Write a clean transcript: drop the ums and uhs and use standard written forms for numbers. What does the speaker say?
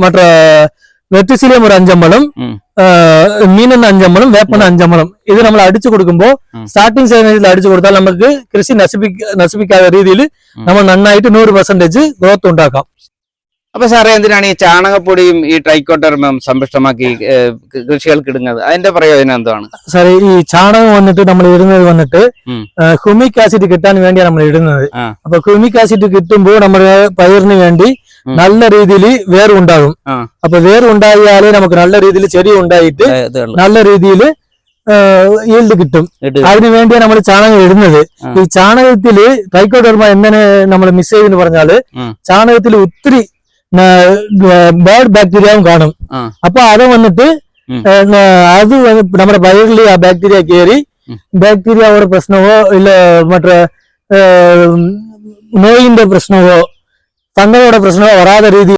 மற்ற வெற்றிசிலியம் ஒரு 5 அம்பலம், மீன் 5 அம்பலம், வேப்பன 5 அம்பலம் இது നമ്മൾ അടിച്ചു കൊടുക്കുമ്പോൾ സ്റ്റാർട്ടിംഗ് സ്റ്റേജിൽ അടിച്ചു കൊടുത്താൽ നമുക്ക് കൃഷി നശിപ്പിക്കാത്ത രീതിയിൽ നമ്മൾ നന്നായിട്ട് 100% ഗ്രോത്ത് ഉണ്ടാക്കാം. അപ്പൊ സാറേ എന്തിനാണ് ഈ ചാണകപ്പൊടിയും ഈ ട്രൈക്കോഡെർമയും സമ്പുഷ്ടമാക്കി കൃഷികൾക്ക് ഇടുന്നത്? അതിന്റെ പ്രയോജനം എന്താണ് സാറേ? ഈ ചാണകം വന്നിട്ട് നമ്മൾ ഇടുന്നത് വന്നിട്ട് ഹ്യൂമിക് ആസിഡ് കിട്ടാൻ വേണ്ടിയാണ് നമ്മൾ ഇടുന്നത്. അപ്പൊ ഹ്യൂമിക് ആസിഡ് കിട്ടുമ്പോൾ നമ്മുടെ പയറിന് വേണ്ടി നല്ല രീതിയിൽ വേറുണ്ടാകും. അപ്പൊ വേറുണ്ടായാലേ നമുക്ക് നല്ല രീതിയിൽ ചെടി ഉണ്ടായിട്ട് നല്ല രീതിയിൽ ഈൽഡ് കിട്ടും. അതിനു വേണ്ടിയാണ് നമ്മൾ ചാണകം ഇടുന്നത്. ഈ ചാണകത്തില് ട്രൈക്കോഡെർമ എന്തിനെ നമ്മൾ മിസ് ചെയ്തെന്ന് പറഞ്ഞാല് ചാണകത്തിൽ ഒത്തിരി ബാഡ് ബാക്ടീരിയയും കാണും. അപ്പൊ അത് വന്നിട്ട് അത് നമ്മുടെ പയറിൽ ആ ബാക്ടീരിയ കയറി ബാക്ടീരിയയുടെ പ്രശ്നമോ ഇല്ല മറ്റേ നോയിന്റെ പ്രശ്നമോ ഫംഗയുടെ പ്രശ്നമോ വരാതെ രീതി